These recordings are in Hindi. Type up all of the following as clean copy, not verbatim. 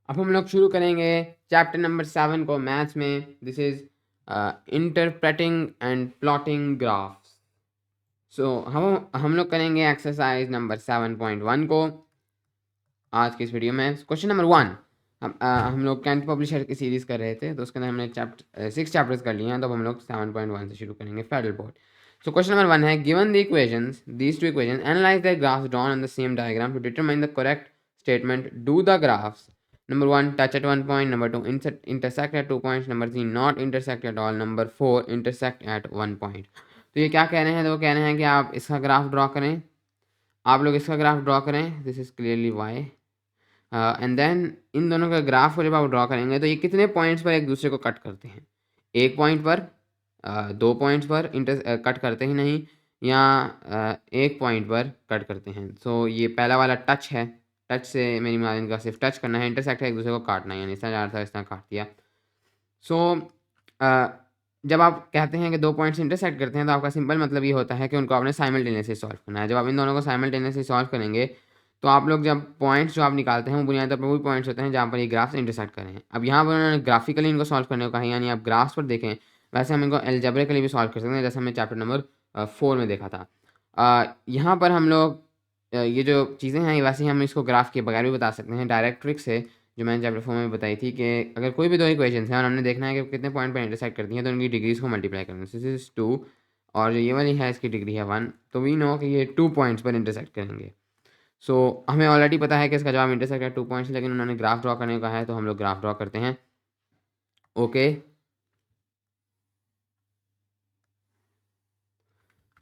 अब हम लोग शुरू करेंगे चैप्टर नंबर 7 को मैथ्स में। This is interpreting and plotting graphs. So हम लोग करेंगे एक्सरसाइज नंबर 7.1 को आज की इस वीडियो में। क्वेश्चन नंबर 1, हम लोग कैंट पब्लिशर की सीरीज कर रहे थे, तो उसके अंदर हमने 6 चैप्टर्स कर लिए हैं, तो अब हम लोग 7.1 से शुरू करेंगे, federal board. So question number 1 है, given the equations, these two equations, analyse the graphs drawn on the same diagram to determine the correct statement, do the graphs. Number 1, touch at 1 point. Number 2, intersect at 2 points. Number 3, not intersect at all. Number 4, intersect at 1 point. तो ये क्या कह रहे हैं? तो वो कह रहे हैं कि आप इसका ग्राफ ड्रॉ करें, आप लोग इसका ग्राफ ड्रॉ करें, this is clearly Y, and then इन दोनों का ग्राफ को जब आप ड्रॉ करेंगे तो ये कितने पॉइंट्स पर एक दूसरे को कट करते हैं? एक पॉइंट पर, 2 पॉइंट्स पर कट करते ही नहीं, या एक पॉइंट पर कट करते हैं। सो ये पहला वाला टच है, टच से मेरी मान इनका सिर्फ टच करना है, इंटरसेक्ट है एक दूसरे को काटना है, यानी इस तरह इस तरह काट दिया। सो जब आप कहते हैं कि 2 पॉइंट्स इंटरसेक्ट करते हैं तो आपका सिंपल मतलब ये होता है कि उनको आपने साइमल्टेनियसली सॉल्व करना है। जब आप इन दोनों को साइमल्टेनियसली सॉल्व करेंगे तो आप लोग जब पॉइंट्स जो आप निकालते हैं वो बुनियादी तौर पर वही पॉइंट्स होते हैं जहाँ पर ये ग्राफ्स इंटरसेक्ट करें। अब यहाँ पर उन्होंने ग्राफिकली इनको सॉल्व करने को कहा, यानी आप ग्राफ्स पर देखें, वैसे हम इनको एल्जेब्रिकली भी सॉल्व कर सकते हैं, जैसे हमने चैप्टर नंबर 4 में देखा था। यहाँ पर हम लोग ये जो चीज़ें हैं वैसे ही हम इसको ग्राफ के बगैर भी बता सकते हैं, डायरेक्ट ट्रिक से, जो मैंने चैप्टर 4 में बताई थी कि अगर कोई भी दो इक्वेशंस हैं और हमने देखना है कि कितने पॉइंट पर इंटरसेक्ट करती हैं, तो उनकी डिग्रीज को मल्टीप्लाई करना है। दिस इज 2 और जो ये वाली है इसकी डिग्री है 1, तो वी नो कि ये 2 पॉइंट्स पर इंटरसेक्ट करेंगे। सो हमें ऑलरेडी पता है कि इसका जवाब इंटरसेक्ट है 2 पॉइंट्स, लेकिन उन्होंने ग्राफ ड्रॉ करने को कहा है, तो हम लोग ग्राफ ड्रॉ करते हैं। Okay,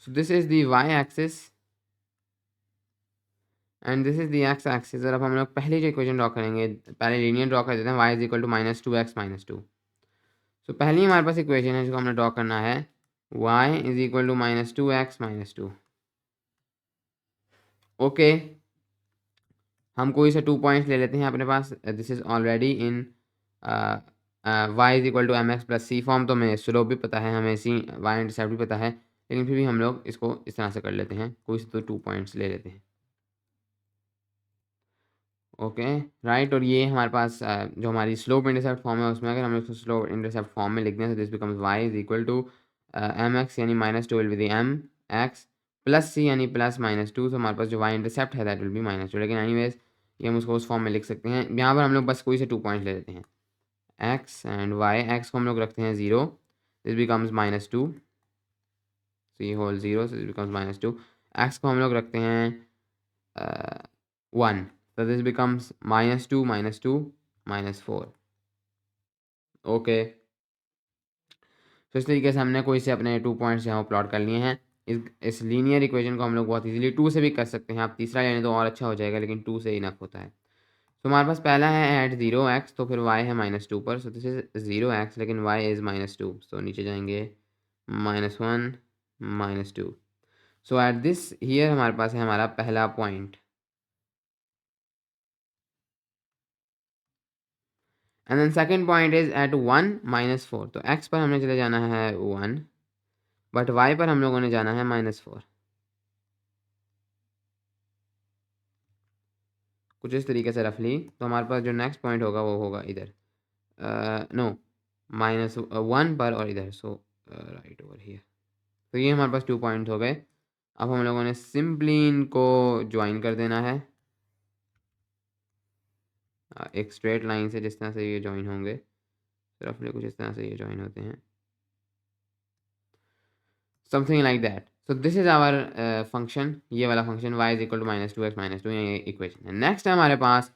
so this is the Y axis and this is the X axis. और अब हम लोग पहले जो इक्वेशन ड्रॉ करेंगे, पहले लीनियर ड्रॉ कर देते हैं, y is equal to -2x - 2। So पहली हमारे पास इक्वेशन है जिसको हमने ड्रॉ करना है, y is equal to -2x - 2। Okay, हम कोई से 2 पॉइंट्स ले लेते हैं अपने पास। This is already in y is equal to mx plus c form, तो हमें स्लोप भी पता है, हमें सी y इंटरसेप्ट भी पता है, लेकिन फिर भी हम लोग इसको इस तरह से कर लेते हैं, कोई से तो 2 पॉइंट्स ले लेते हैं। ओके राइट, और ये हमारे पास जो हमारी स्लोप इंटरसेप्ट फॉर्म है उसमें अगर हम इसको स्लोप इंटरसेप्ट फॉर्म में लिख दें तो this becomes y is equal to mx, यानी -2 will be the mx plus c यानी प्लस -2, तो हमारे पास जो y इंटरसेप्ट है दैट विल बी -2। लेकिन एनीवेज ये हम उसको उस फॉर्म में लिख सकते हैं। यहाँ पर हम लोग बस कोई से 2 पॉइंट्स ले लेते हैं, x एंड y। x को हम लोग रखते हैं 0, this becomes -2, c whole 0, so this becomes -2। x को हम लोग रखते हैं 1, so this becomes -2 -2 -4। ओके, तो इस तरीके से हमने कोई से अपने 2 पॉइंट्स यहाँ प्लॉट कर लिए हैं। इस लीनियर इक्वेशन को हम लोग बहुत इजीली 2 से भी कर सकते हैं, आप तीसरा लेने तो और अच्छा हो जाएगा, लेकिन 2 से इनफ होता है। तो हमारे पास पहला है एट 0x, तो फिर y है -2 पर, सो दिस इज 0x, लेकिन y इज़ -2, सो नीचे जाएंगे -1 -2। सो एट दिस हियर हमारे पास है हमारा पहला point, and then second point is at 1 -4। तो x पर हमने चले जाना है 1, बट y पर हम लोगों ने जाना है -4। कुछ इस तरीके से रफली, तो हमारे पास जो नेक्स्ट पॉइंट होगा वो होगा इधर, नो, -1 पर और इधर, सो राइट ओवर हियर। तो ये हमारे पास 2 पॉइंट्स हो गए। अब हम लोगों ने सिंपली इनको ज्वाइन कर देना है एक स्ट्रेट लाइन से, जिस तरह से ये ज्वाइन होंगे, रफली कुछ इस तरह से ये ज्वाइन होते हैं, something like that. So this is our function, ये वाला function y is equal to -2x - 2, ये इक्वेशन है। नेक्स्ट है हमारे पास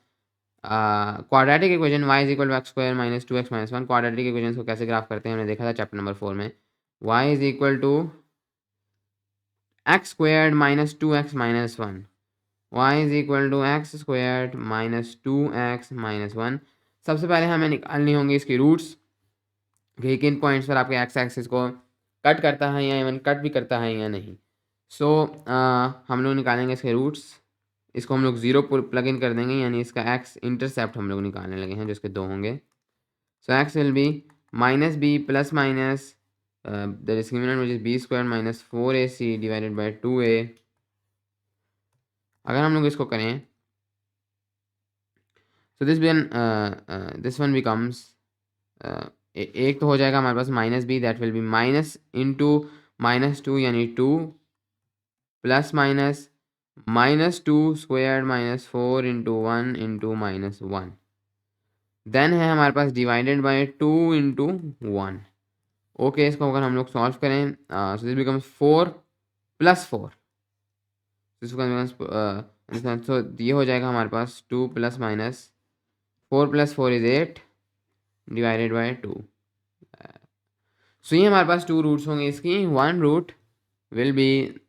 quadratic equation, y is equal to x square -2x - 1। Quadratic equation को कैसे ग्राफ करते हैं हमने देखा था चैप्टर नंबर 4 में। y is equal to x square -2x - 1, y is equal to x square -2x - 1। सबसे पहले हमें निकालनी होंगी इसकी रूट्स, कि किन पॉइंट्स पर आपके एक्स एक्सिस को कट करता है या इवन कट भी करता है या नहीं। सो हम लोग निकालेंगे इसके रूट्स, इसको हम लोग 0 प्लग इन कर देंगे, यानी इसका एक्स इंटरसेप्ट हम लोग निकालने लगे हैं, जो इसके 2 होंगे। So x will be -b plus minus the discriminant which is b square -4ac divided by 2a। अगर हम लोग इसको करें सो दिस वन बिकम्स एक तो हो जाएगा हमारे पास minus b, that will be minus into -2 यानी 2 plus minus -2 square -4 into 1 into -1, then है हमारे पास डिवाइडेड बाय 2 इंटू 1। ओके, इसको अगर हम लोग सॉल्व करें सो दिस बिकम्स 4 प्लस 4, तो ये हो जाएगा हमारे पास 2 plus minus 4 plus 4 is 8 divided by 2। So ये हमारे पास 2 रूट्स होंगे इसकी। One root will be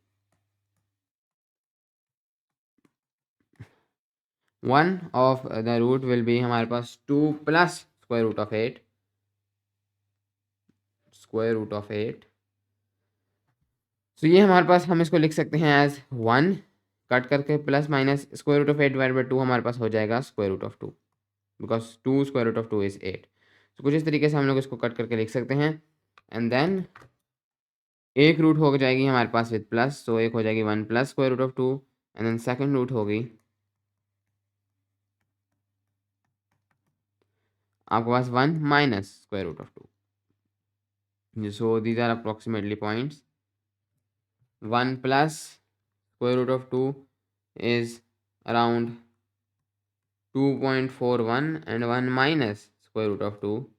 one of the root will be हमारे पास 2 plus square root of 8, square root of 8। So ये हमारे पास, हम इसको लिख सकते हैं एज 1 कट करके, plus minus square root of 8 divide by 2 हमारे पास हो जाएगा square root of 2, because 2 square root of 2 is 8। तो कुछ इस तरीके से हम लोग इसको कट करके लिख सकते हैं। एंड देन एक रूट हो जाएगी हमारे पास विद प्लस, तो एक हो जाएगी 1 plus square root of 2, and then second root होगी आपके पास 1 minus square root of 2। So these are approximately points. 1 plus square root of 2 is around 2.41, and 1 minus square root of 2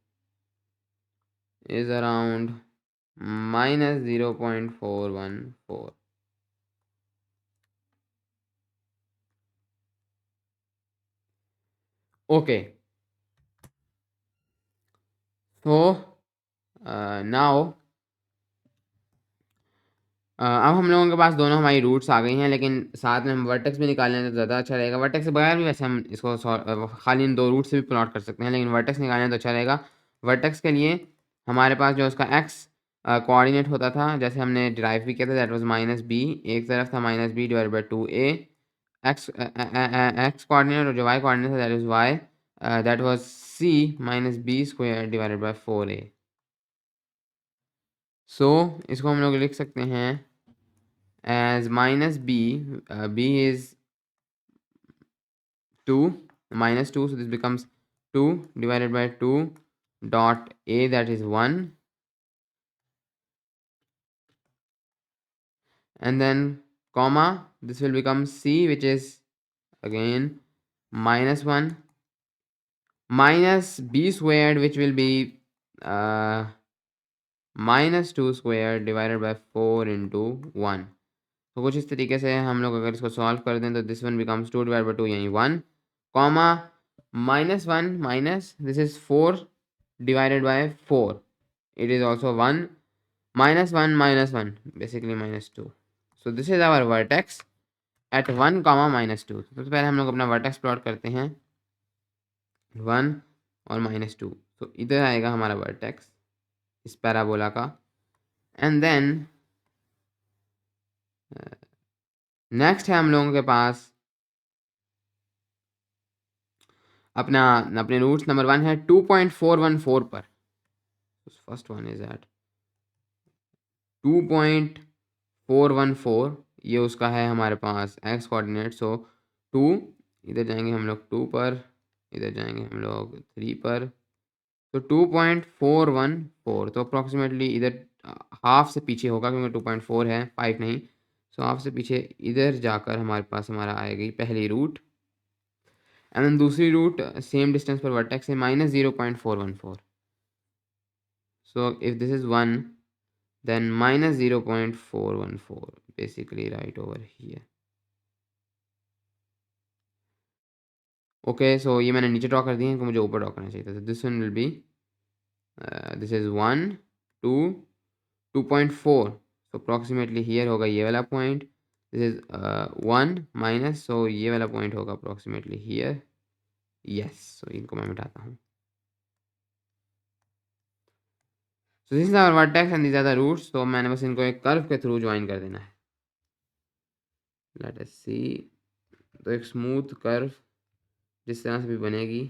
is around minus 0.414. Okay, so now अब हम लोगों के पास दोनों हमारी रूट्स आ गई हैं, लेकिन साथ में हम वर्टेक्स भी निकाल लें तो ज़्यादा अच्छा रहेगा। वर्टेक्स के बगैर भी वैसे हम इसको खाली इन दो रूट से भी प्लॉट कर सकते हैं, लेकिन वर्टेक्स निकालें तो अच्छा रहेगा। वर्टेक्स के लिए हमारे पास जो उसका एक्स कोऑर्डिनेट होता था, जैसे हमने डिराइव भी किया था, दैट वाज -b, एक तरफ था -b divide by 2a। X coordinate और जो वाई कोऑर्डिनेट था that is why, that was c -b square divided by 4a। सो इसको हम लोग लिख सकते हैं as -b, b is 2 -2, so this becomes 2 divided by 2 dot a, that is 1, and then comma, this will become c, which is again -1 minus b squared, which will be -2 squared divided by 4 into 1। तो कुछ इस तरीके से हम लोग अगर इसको सॉल्व कर दें तो this one becomes 2 divide by 2 यानी 1, comma -1 minus this is 4 divided by 4, it is also 1, -1 basically -2। So this is our vertex at 1, -2। सबसे पहले हम लोग अपना वर्टेक्स प्लॉट करते हैं 1 और -2, तो इधर आएगा हमारा वर्टेक्स इस पैराबोला का। एंड देन नेक्स्ट है हम लोगों के पास अपने रूट्स। नंबर 1 है 2.414 पर, फर्स्ट वन इज एट 2.414, ये उसका है हमारे पास एक्स कोऑर्डिनेट। सो 2, इधर जाएंगे हम लोग 2 पर, इधर जाएंगे हम लोग 3 पर, तो 2.414, तो अप्रॉक्सीमेटली इधर हाफ से पीछे होगा क्योंकि 2.4 है, 5 नहीं। सो हाफ से पीछे इधर जाकर हमारे पास हमारा आएगी पहली रूट, एंड देन दूसरी रूट सेम डिस्टेंस पर वर्टेक्स है -0.414। So if this is 1, then -0.414, basically right over here। Okay, so ये मैंने नीचे ड्रॉ कर दिए हैं, मुझे ऊपर ड्रॉ करना चाहिए था। This one will be this is 1 2 2.4, so approximately here होगा ये वाला पॉइंट। दिस इज 1 माइनस, सो ये वाला पॉइंट होगा अप्रॉक्सीमेटली हियर। यस, सो इनको मैं मिटाता हूँ। So this is our vertex and these are the roots. तो मैंने बस इनको एक कर्व के थ्रू ज्वाइन कर देना है। लेट अस सी, तो एक स्मूथ कर्व जिस तरह से भी बनेगी।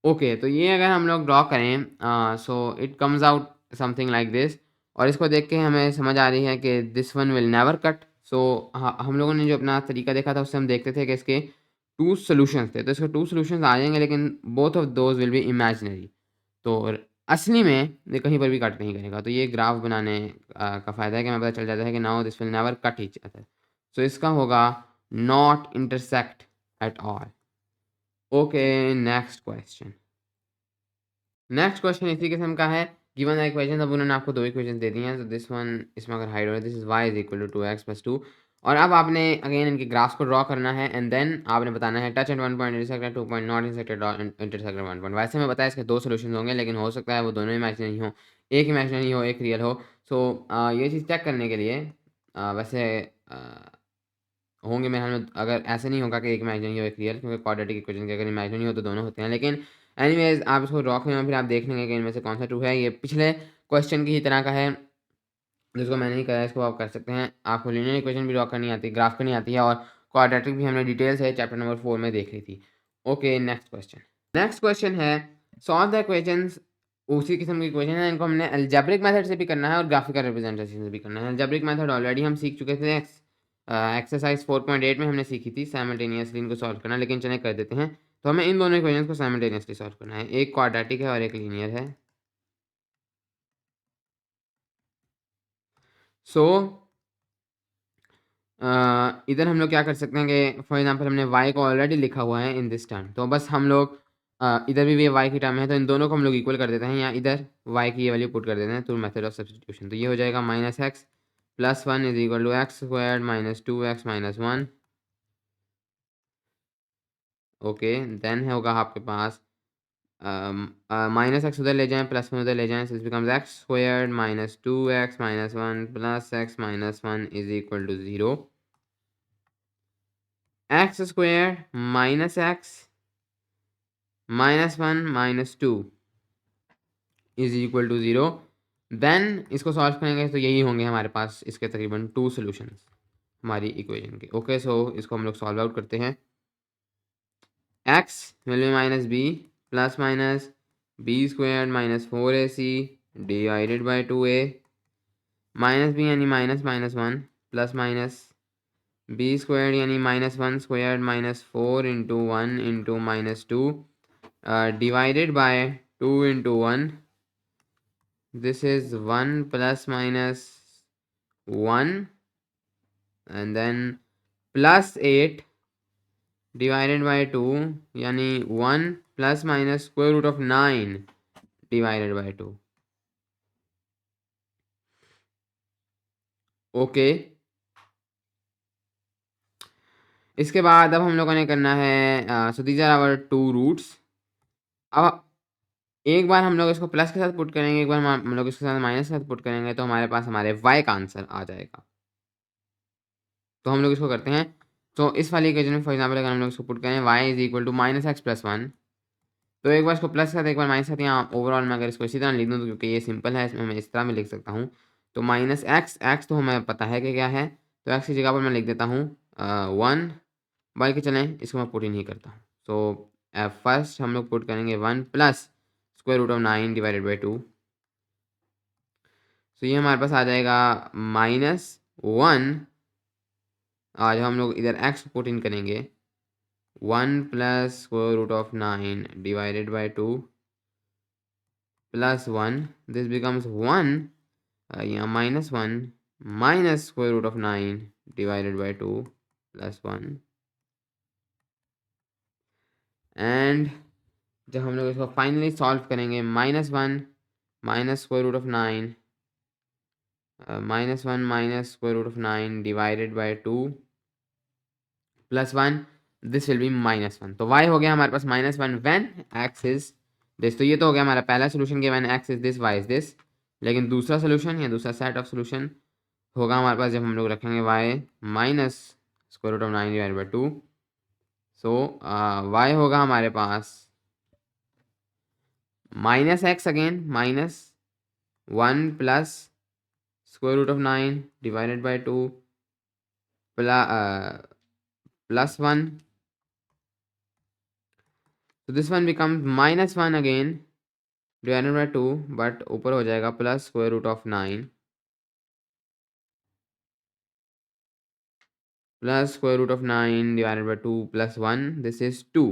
ओके, तो ये अगर हम लोग ड्रॉ करें so it comes out something like this. और इसको देख के हमें समझ आ रही है कि this one will never cut. So हम लोगों ने जो अपना तरीका देखा था उससे हम देखते थे कि इसके 2 सॉल्यूशंस थे, तो इसके 2 सॉल्यूशंस आ जाएँगे, लेकिन both of those will be imaginary. तो असली में ये कहीं पर भी कट नहीं करेगा। तो ये ग्राफ बनाने का फ़ायदा है कि हमें पता चल जाता है कि now this will never cut each other. So इसका होगा not intersect at all. Okay, next question. Next question इसी किस्म का है। गिवन द इक्वेशन, अब उन्होंने आपको 2 इक्वेशन दे दी हैं। तो दिस वन, इसमें अगर हाइड हो रहा है, this is y is equal to 2x plus 2। और अब आपने अगेन इनके ग्राफ्स को ड्रॉ करना है एंड देन आपने बताना है touch eight 1 point, intersect at 2 point, not intersect eight 1 point. वैसे मैं बताया इसके 2 सॉल्यूशंस होंगे, लेकिन हो सकता है वो दोनों इमेजिनरी हो, एक इमेजिनरी हो, एक रियल हो। सो ये चीज़ चेक करने के लिए वैसे होंगे मेरे ख्याल में, अगर ऐसे नहीं होगा कि एक इमेजिनरी हो एक रियल, क्योंकि क्वाड्रेटिक इक्वेशन के अगर इमेजिनरी हो तो दोनों होते हैं। लेकिन एनीवेज आप इसको ड्रॉ करें, फिर आप देख लेंगे कि इनमें से कौन सा ट्रू है। ये पिछले क्वेश्चन की ही तरह का है जिसको मैंने ही करा है, इसको आप कर सकते हैं। आपको लीनियर इक्वेशन भी ड्रॉ करनी आती है, ग्राफ करनी आती है, और क्वाड्रेटिक भी हमने डिटेल से चैप्टर नंबर 4 में देख ली थी। Okay, next question. Next question है सॉल्व द इक्वेशंस। उसी किस्म की इक्वेशन है, इनको हमने अलजेब्रिक मेथड से भी करना है और ग्राफिकल रिप्रेजेंटेशन से भी करना है। अलजेब्रिक मेथड ऑलरेडी हम सीख चुके थे, एक्सरसाइज 4.8 में हमने सीखी थी साइमल्टेनियसली इनको सॉल्व करना। लेकिन चलें कर देते हैं। तो हमें इन दोनों इक्वेशंस को साइमल्टेनियसली सॉल्व करना है। एक क्वाड्रेटिक है और एक लीनियर है। सो इधर हम लोग क्या कर सकते हैं कि फॉर एग्जांपल हमने y को ऑलरेडी लिखा हुआ है इन दिस टर्म, तो बस हम लोग इधर भी y की टर्म है, तो इन दोनों को हम लोग इक्वल कर देते हैं, या इधर y की ये वैल्यू पुट कर देते हैं थ्रू मेथड ऑफ सब्स्टिट्यूशन। तो ये हो जाएगा minus X plus 1 is equal to X square minus 2x minus 1। Okay, then होगा आपके पास माइनस एक्स उधर ले जाएं, प्लस 1 उधर ले जाएं, so this becomes x squared minus 2x minus 1 plus x minus 1 is equal to 0। x squared minus x minus 1 minus 2 is equal to 0। Then इसको सॉल्व करेंगे तो यही होंगे हमारे पास इसके तकरीबन 2 सॉल्यूशंस हमारी इक्वेशन के। ओके, सो इसको हम लोग सॉल्व आउट करते हैं। x will be minus b plus minus b square minus 4ac divided by 2a minus b यानी minus minus 1 plus minus b square यानी minus 1 square minus 4 into 1 into minus 2 divided by 2 into 1, this is 1 plus minus 1 and then plus 8 divided by 2 यानी 1 plus minus square root of 9 divided by 2। Okay, इसके बाद अब हम लोगों ने करना है so these are our 2 roots. अब एक बार हम लोग इसको प्लस के साथ पुट करेंगे, एक बार हम लोग इसके साथ माइनस के साथ पुट करेंगे, तो हमारे पास हमारे y का आंसर आ जाएगा। तो हम लोग इसको करते हैं। तो इस वाली इक्वेशन में फॉर एग्जांपल अगर हम लोग इसको पुट करें y is equal to minus X plus 1, तो एक बार इसको प्लस के साथ एक बार माइनस के साथ, यहाँ ओवरऑल में अगर इसको इसी तरह लिख दूँ तो क्योंकि ये सिंपल है, इसमें मैं इस तरह में लिख सकता हूँ। तो माइनस एक्स तो हमें पता है कि क्या है, तो एक्स की जगह पर मैं लिख देता हूँ 1, बल्कि चलें इसको मैं पुट ही नहीं करता हूँ। सो फर्स्ट हम लोग पुट करेंगे 1 plus square root of 9 divided by 2। So ये हमारे पास आ जाएगा -1। आज हम लोग इधर x पुट इन करेंगे 1 plus square root of 9 divided by 2 plus 1, this becomes 1 यहाँ -1 minus square root of 9 divided by 2 plus 1। And जब हम लोग इसको फाइनली सॉल्व करेंगे -1 minus square root of 9 -1 minus square root of 9 divided by 2 plus 1, this will be -1। तो y हो गया हमारे पास -1 व्हेन x इज दिस। तो ये तो हो गया हमारा पहला सोल्यूशन कि when x is this y is this. लेकिन दूसरा सोल्यूशन या दूसरा सेट ऑफ सोल्यूशन होगा हमारे पास जब हम लोग रखेंगे y minus square root of 9 divided by 2। So y होगा हमारे पास -x again -1 plus square root of 9 divided by 2 plus 1। तो this one becomes -1 again divided by 2, but ऊपर हो जाएगा plus square root of 9 plus square root of 9 divided by 2 plus 1. This is 2.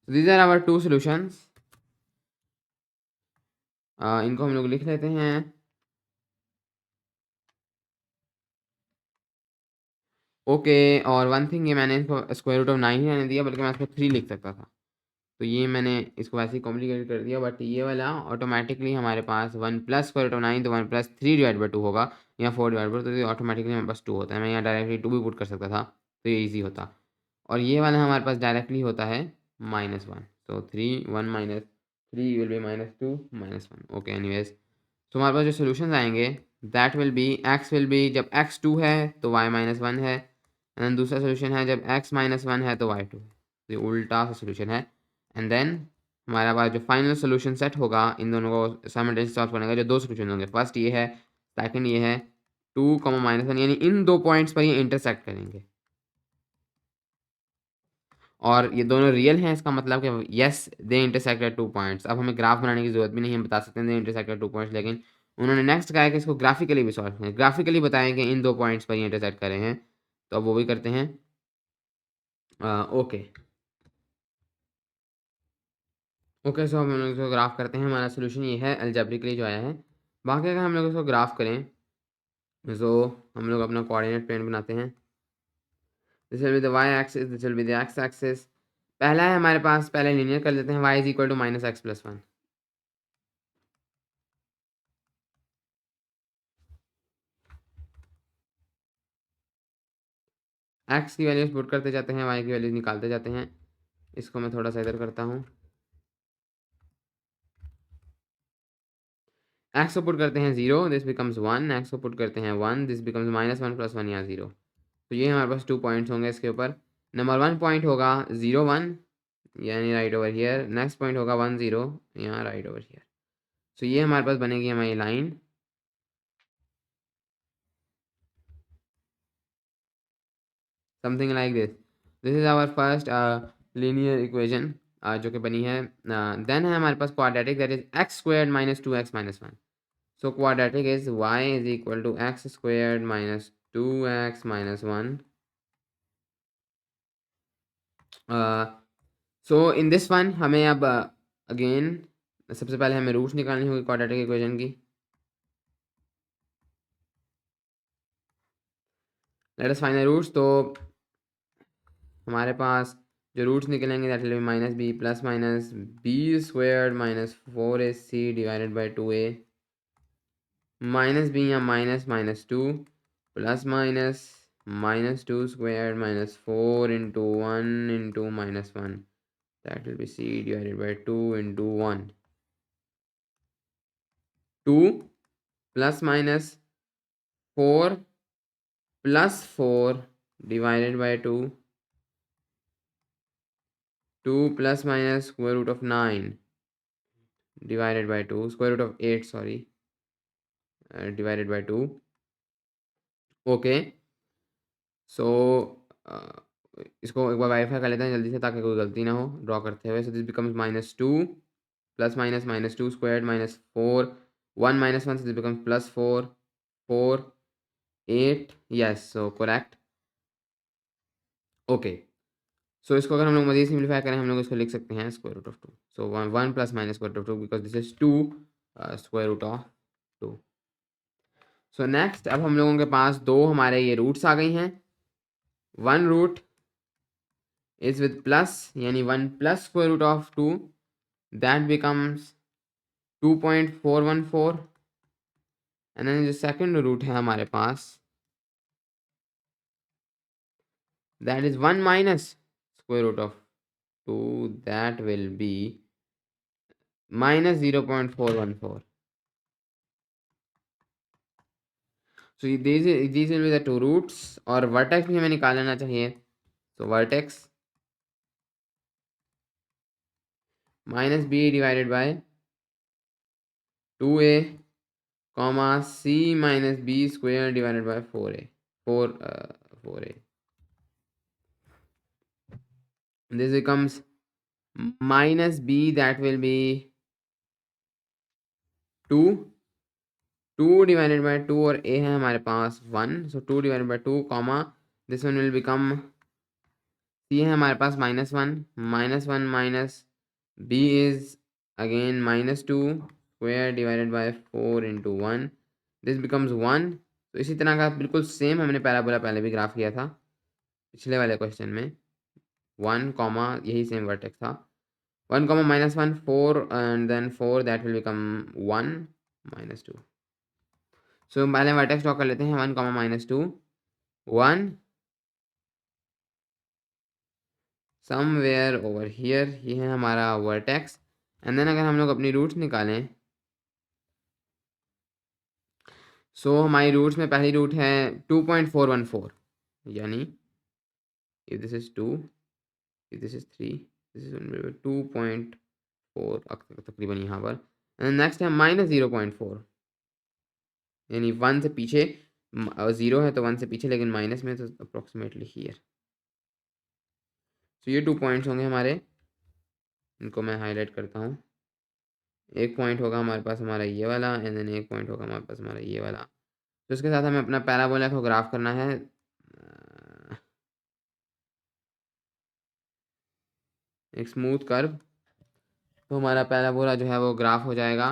So these are our two solutions. इनको हम लोग लिख लेते हैं. ओके, और वन थिंग, ये मैंने इसको स्क्वायर रूट ऑफ 9 ही रहने दिया, बल्कि मैं इसको 3 लिख सकता था. तो ये मैंने इसको वैसे ही कॉम्प्लिकेट कर दिया, बट ये वाला ऑटोमेटिकली हमारे पास 1 प्लस स्क्वायर रूट ऑफ 9, तो 1 प्लस 3 डिवाइड बाई 2 होगा, या 4 डिवाइड बाई, तो ये ऑटोमेटिकली हमारे पास 2 होता है. मैं यहाँ डायरेक्टली 2 भी पुट कर सकता था, तो ये ईजी होता. और ये वाला हमारे पास डायरेक्टली होता है -1. तो 3 1 minus 3 will be -2 -1. Okay, anyways, तो हमारे पास जो सोल्यूशन आएंगे that will B x will B, जब x 2 है तो y -1 है, एंड दूसरा सोल्यूशन है जब x -1 है तो y 2 है. तो ये उल्टा सा सोल्यूशन है. एंड देन हमारे पास जो फाइनल सोल्यूशन सेट होगा इन दोनों को साइमल्टेनियसली सॉल्व करने का, जो दो सोल्यूशन होंगे, फर्स्ट ये है, सेकंड ये है, 2, -1, यानी इन दो पॉइंट्स पर ये इंटरसेक्ट करेंगे. और ये दोनों रियल हैं, इसका मतलब कि yes they intersect at 2 points. अब हमें ग्राफ बनाने की जरूरत भी नहीं, हम बता सकते हैं दे इंटरसेक्ट एट 2 पॉइंट्स, लेकिन उन्होंने नेक्स्ट कहा है कि इसको ग्राफिकली भी सॉल्व करें, ग्राफिकली बताएं कि इन दो पॉइंट्स पर ये इंटरसेक्ट करे हैं. तो अब वो भी करते हैं. ओके ओके, सो हम लोग इसको ग्राफ करते हैं. हमारा सोल्यूशन ये है अलजेब्रिकली जो आया है. बाकी अगर हम लोग इसको ग्राफ करें, तो हम लोग अपना कोऑर्डिनेट प्लेन बनाते हैं. This will be the Y axis, this will be the X axis. पहला है हमारे पास, पहले लीनियर कर लेते हैं, y is equal to -x+1. x की वैल्यूज पुट करते जाते हैं, y की वैल्यूज निकालते जाते हैं. इसको मैं थोड़ा सा इधर करता हूँ. x को पुट करते हैं 0, दिस बिकम्स 1. x को पुट करते हैं 1, दिस बिकम्स -1 + 1 या 0. तो ये हमारे पास 2 पॉइंट्स होंगे इसके ऊपर. नंबर 1 पॉइंट होगा 0 1, यानी right over here. Next point होगा 1 0, यहाँ राइट ओवर हियर. सो ये हमारे पास बनेगी हमारी line. Something like this. This is our first linear equation जो कि बनी है. देन है हमारे पास quadratic, that is x² - 2x - 1. So quadratic is y is equal to x² - 2x - 1. So in this one हमें अब अगेन सबसे पहले हमें रूट्स निकालनी होगी क्वाड्रेटिक इक्वेशन की. Let us find the roots. तो हमारे पास जो रूट्स निकलेंगे that will be -b plus minus b² - 4ac divided by 2a, -b या -2 plus minus -2² - 4 into 1 into -1, that will be c divided by 2 into 1. 2 plus minus 4 plus 4 divided by 2, 2 plus minus square root of 9 divided by 2, square root of 8 sorry, divided by 2. Okay, सो इसको एक बार वेरीफाई कर लेते हैं जल्दी से ताकि कोई गलती ना हो ड्रॉ करते हुए. So this becomes -2 plus minus -2² -4 1 - 1, so this becomes +4 4 8. yes, so correct. Okay, सो इसको अगर हम लोग मज़ीद सिंप्लीफाई करें, हम लोग इसको लिख सकते हैं square root of 2. So 1 plus minus square root of 2 because this is 2 square root of 2. So next अब हम लोगों के पास दो हमारे ये रूट्स आ गई हैं. One root is with plus, यानी 1 plus square root of 2, that becomes 2.414. And then जो सेकंड रूट है हमारे पास that is 1 minus square root of 2, that will be -0.414. So these will be the two roots. और वर्टेक्स भी हमें निकाल लेना चाहिए. तो vertex -b divided by 2a comma c - b² divided by 4a 4a. This becomes -b, that will be 2 2 divided by 2 और a है हमारे पास 1, सो 2 divided by 2 comma this one will become, c है हमारे पास -1 minus b is again -2 square divided by 4 into 1, this becomes 1। तो इसी तरह का बिल्कुल सेम हमने पैराबोला पहले भी ग्राफ किया था पिछले वाले क्वेश्चन में, 1 कॉमा यही सेम वर्टेक्स था, 1 comma -1 4 and then 4 that will become 1 -2। So पहले वर्टेक्स ड्रॉ कर लेते हैं, 1 कॉमा -2 1 समवेयर ओवर हियर, ये है हमारा वर्टेक्स। एंड देन अगर हम लोग अपनी रूट्स निकालें, सो हमारी रूट्स में पहली रूट है 2.414, यानी if this is 2, if this is 3, this is 2.4 तकरीबन यहाँ पर। एंड नेक्स्ट है -0.4, यानी 1 से पीछे, 0 है तो 1 से पीछे लेकिन माइनस में, तो अप्रोक्सीमेटली हियर। तो ये 2 पॉइंट्स होंगे हमारे, इनको मैं हाईलाइट करता हूँ। एक पॉइंट होगा हमारे पास हमारा ये वाला, एंड देन एक पॉइंट होगा हमारे पास हमारा ये वाला। तो इसके साथ हमें अपना पैराबोला को ग्राफ करना है। एक स्मूथ कर्व, तो हमारा पैराबोला जो है वो ग्राफ हो जाएगा।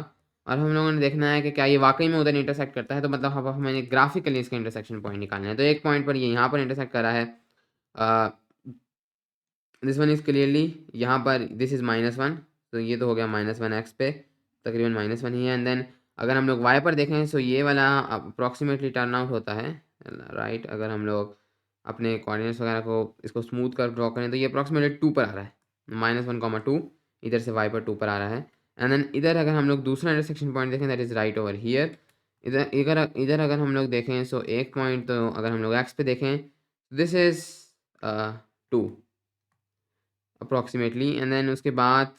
और हम लोगों ने देखना है कि क्या ये वाकई में उधर इंटरसेक्ट करता है, तो मतलब हमें ग्राफिकली इसका इंटरसेक्शन पॉइंट निकालना है। तो एक पॉइंट पर ये यहाँ पर इंटरसेक्ट कर रहा है, दिस वन इज़ क्लियरली यहाँ पर, दिस इज़ -1, तो ये तो हो गया -1 x पे, तकरीबन -1 ही है। एंड देन अगर हम लोग y पर देखें, सो ये वाला अप्रॉक्सीमेटली टर्न आउट होता है, राइट। अगर हम लोग अपने कोऑर्डिनेट्स वगैरह को इसको स्मूथ कर ड्रॉ करें, तो ये अप्रॉक्सीमेटली 2 पर आ रहा है, -1, 2 इधर से y पर 2 पर आ रहा है। एंड देन इधर अगर हम लोग दूसरा इंटरसेक्शन पॉइंट देखें, that is right over here. इधर अगर हम लोग देखें, सो एक पॉइंट, तो अगर हम लोग x पे देखें, this is 2 approximately. And then उसके बाद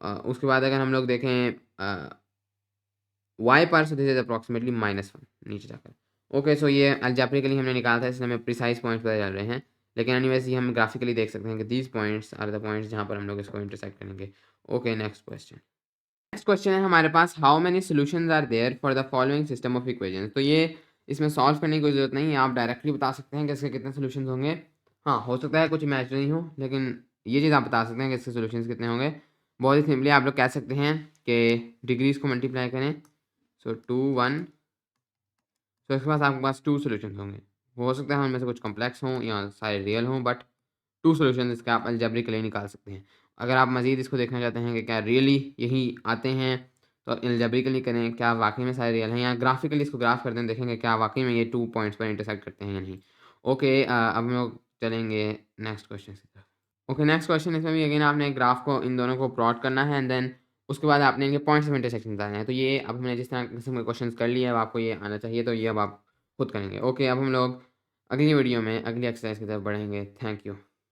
अगर हम लोग देखें y पर, सो दिस इज अप्रॉक्सीमेटली -1 नीचे जाकर। ओके, सो ये अलजेब्रिकली हमने निकाला था, इसलिए हमें प्रिसाइज पॉइंट्स पता चल रहे हैं। लेकिन एनीवेज ये हम ग्राफिकली देख सकते हैं कि these points are the points जहाँ पर हम लोग इसको इंटरसेक्ट करेंगे। ओके, नेक्स्ट क्वेश्चन है हमारे पास, how many solutions are there for the following system of equations. तो ये इसमें सॉल्व करने की कोई ज़रूरत नहीं है, आप डायरेक्टली बता सकते हैं कि इसके कितने सोल्यूशंस होंगे। हाँ, हो सकता है कुछ इमेजिनरी हो, लेकिन ये चीज़ आप बता सकते हैं कि इसके सोल्यूशंस कितने होंगे। बहुत ही सिंपली आप लोग कह सकते हैं कि डिग्रीज को मल्टीप्लाई करें, सो 2 1, तो इसके पास आपके पास 2 सोल्यूशंस होंगे। हो सकता है उनमें से कुछ कॉम्प्लेक्स हों या सारे रियल हों, बट 2 सोल्यूशन इसके आप अलजेब्रिकली निकाल सकते हैं। अगर आप मज़ीद इसको देखना चाहते हैं कि क्या रियली यही आते हैं, तो अलजेब्रिकली करें, क्या वाकई में सारे रियल हैं, या ग्राफिकली इसको ग्राफ करते हैं, देखेंगे क्या वाकई में ये 2 पॉइंट्स पर इंटरसेक्ट करते हैं या नहीं। ओके, अब हम लोग चलेंगे नेक्स्ट क्वेश्चन की तरफ। ओके, नेक्स्ट क्वेश्चन, इसमें भी अगेन आपने ग्राफ को, इन दोनों को प्लॉट करना है, एंड देन उसके बाद आपने इनके पॉइंट्स ऑफ इंटरसेक्शन बताना है। तो ये अब हमने जिस तरह किस्म के क्वेश्चन कर लिए, अब आपको ये आना चाहिए, तो ये अब आप खुद करेंगे। ओके, अब हम लोग अगली वीडियो में अगली एक्सरसाइज की तरफ बढ़ेंगे। Thank you.